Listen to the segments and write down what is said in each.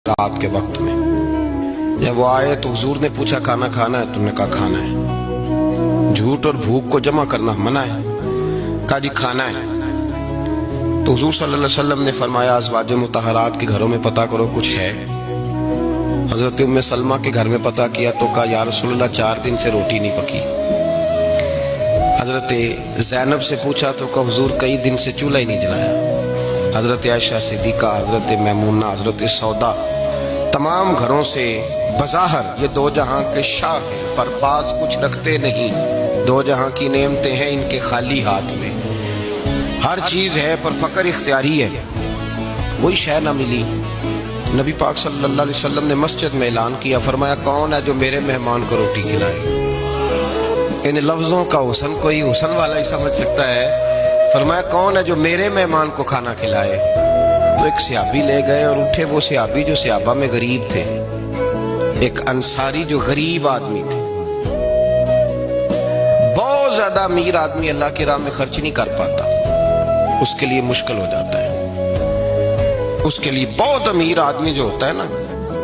रात के वक्त में जब वो आए तो हुजूर ने पूछा खाना खाना है? तुमने कहा खाना है। झूठ और भूख को जमा करना मना है? कहा जी खाना है। तो हुजूर सल्लल्लाहु अलैहि वसल्लम ने फरमाया अज़वाज मुतहरात के घरों में पता करो कुछ है। हजरत उम्मे सलमा के घर में पता किया तो कहा या रसूलल्लाह 4 दिन से रोटी नहीं पकी। हजरत ज़ैनब से पूछा तो कहा हुजूर कई दिन से चूल्हा ही नहीं जलाया। हजरत आयशा सिद्दीक़ा, हजरत मैमूना, हजरत सौदा, तमाम घरों से बज़ाहर ये दो जहां के शाह हैं पर पास कुछ रखते नहीं। दो जहां की नेमतें हैं इनके खाली हाथ में। हर चीज है पर फकर इख्तियारी है। कोई शय ना मिली। नबी पाक सल्लल्लाहु अलैहि वसल्लम ने मस्जिद में ऐलान किया, फरमाया कौन है जो मेरे मेहमान को रोटी खिलाए। इन लफ्जों का हुस्न कोई हुस्न वाला ही समझ सकता है। फरमाया कौन है जो मेरे मेहमान को खाना खिलाए। तो एक सहाबी ले गए और उठे वो सहाबी जो सहाबा में गरीब थे, एक अंसारी जो गरीब आदमी थे। बहुत ज्यादा अमीर आदमी अल्लाह की राह में खर्च नहीं कर पाता, उसके लिए मुश्किल हो जाता है। उसके लिए बहुत अमीर आदमी जो होता है ना,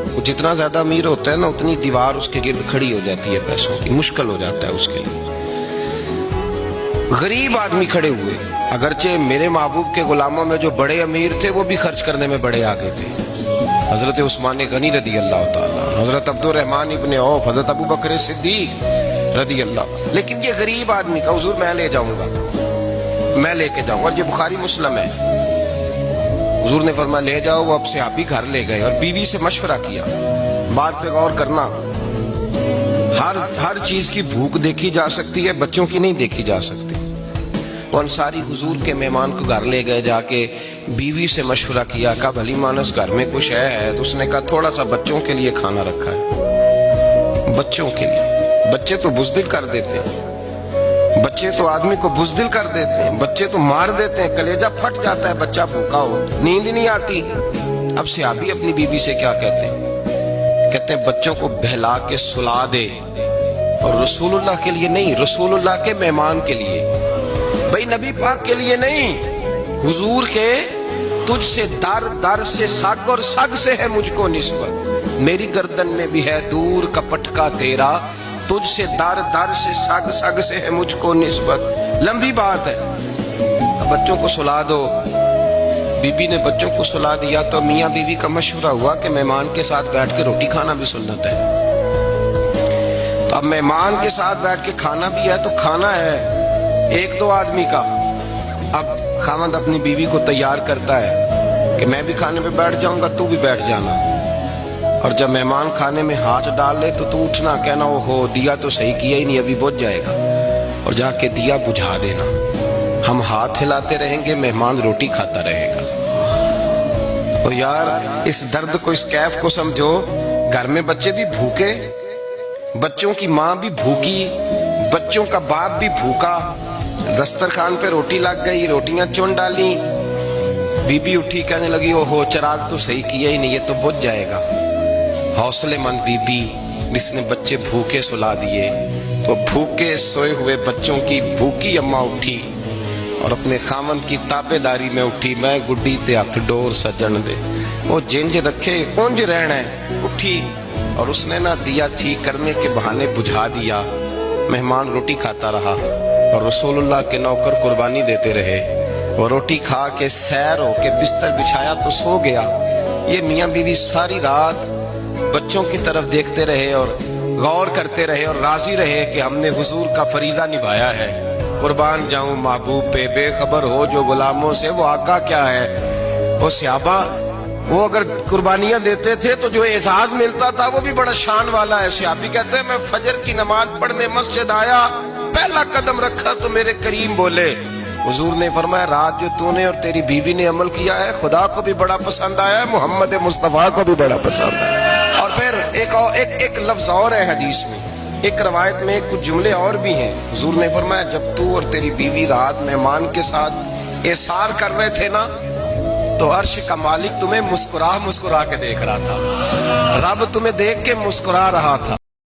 वो जितना ज्यादा अमीर होता है ना उतनी दीवार उसके गिर्द खड़ी हो जाती है पैसों की, मुश्किल हो जाता है उसके लिए। गरीब आदमी खड़े हुए, अगरचे मेरे महबूब के गुलामों में जो बड़े अमीर थे वो भी खर्च करने में बड़े आगे थे। हजरत उस्मान गनी रदी अल्लाह ताला, हजरत अब्दुल रहमान इब्ने औफ, हजरत अबू बकर सिद्दीक रदी अल्लाह। लेकिन ये गरीब आदमी का हुजूर मैं ले जाऊंगा, मैं लेके जाऊंगा। ये बुखारी मुस्लिम है। हुजूर ने फरमाया ले जाओ। वो अब से आप ही घर ले गए और बीवी से मशवरा किया। बात पे गौर करना, हर चीज की भूख देखी जा सकती है, बच्चों की नहीं देखी जा सकती। वो अंसारी हुजूर के मेहमान को घर ले गए, जाके बीवी से मशवरा किया, कहा भली मानस घर में कुछ है? तो उसने कहा थोड़ा सा बच्चों के लिए खाना रखा है। बच्चों के लिए? बच्चे तो बुज़दिल कर देते हैं, बच्चे तो आदमी को बुज़दिल कर देते हैं, बच्चे तो मार देते हैं, कलेजा फट जाता है बच्चा भूखा हो, नींद नहीं आती। अब से आप ही अपनी बीवी से क्या कहते हैं? कहते हैं बच्चों को बहला के सुला दे, और रसूलुल्लाह के लिए नहीं, रसूलुल्लाह के मेहमान के लिए, भाई नबी पाक के लिए नहीं। हुजूर के तुझसे दर दर से सग और सग से है मुझको निस्बत, मेरी गर्दन में भी है दूर का पटका तेरा, तुझसे दर दर से सग सग से है मुझको निस्बत। लंबी बात है। अब बच्चों को सुला दो। बीबी ने बच्चों को सुला दिया तो मियाँ बीवी का मशवरा हुआ कि मेहमान के साथ बैठ के रोटी खाना भी सुन्नत है। तो अब मेहमान के साथ बैठ के खाना भी है तो खाना है एक दो आदमी का। अब खामद अपनी बीवी को तैयार करता है कि मैं भी खाने पे बैठ जाऊंगा, तू भी बैठ जाना। और जब मेहमान खाने में हाथ डाल ले तो तू उठना, कहना ओ हो दिया तो सही किया ही नहीं, अभी बुझ जाएगा, और जाके दिया बुझा देना। हम हाथ हिलाते रहेंगे, मेहमान रोटी खाता रहेगा। और यार इस दर्द को, इस कैफ को समझो। घर में बच्चे भी भूखे, बच्चों की माँ भी भूखी, बच्चों का बाप भी भूखा, दस्तरखान पे रोटी लग गई, रोटियां चुन डाली, बीबी उठी कहने लगी ओहो चिराग तो सही किया ही नहीं, ये तो बुझ जाएगा। हौसलेमंद बीबी जिसने बच्चे भूखे सुला दिए, वो भूखे सोए हुए बच्चों की भूखी अम्मा उठी और अपने खामंद की ताबेदारी में उठी। मैं गुड्डी ते हथ डोर सजन दे, वो जिंज रखे उंज रहना है। उठी और उसने ना दिया ठीक करने के बहाने बुझा दिया। मेहमान रोटी खाता रहा और रसूलुल्लाह के नौकर कुर्बानी देते रहे। वो रोटी खा के सैर होके बिस्तर बिछाया तो सो गया। ये मियाँ बीवी सारी रात बच्चों की तरफ देखते रहे और गौर करते रहे और राजी रहे कि हमने हुजूर का फरीजा निभाया है। कुर्बान जाऊं महबूब पे, बेखबर हो जो गुलामों से, वो आका क्या है। वो सहाबा वो अगर कुर्बानियां देते थे तो जो एजाज मिलता था वो भी बड़ा शान वाला है। सहाबी कहते हैं मैं फजर की नमाज पढ़ने मस्जिद आया, पहला कदम रखा तो मेरे करीम बोले, हुजूर ने फरमाया रात जो तूने और तेरी बीवी ने अमल किया है खुदा को भी बड़ा पसंद आया है, मोहम्मद मुस्तफा को भी बड़ा पसंद आया। और फिर एक लफ्ज और है हदीस में, एक रवायत में कुछ जुमले और भी हैं। हुजूर ने फरमाया जब तू और तेरी बीवी रात मेहमान के साथ एसार कर रहे थे ना, तो अर्श का मालिक तुम्हें मुस्कुरा मुस्कुरा के देख रहा था, रब तुम्हें देख के मुस्कुरा रहा था।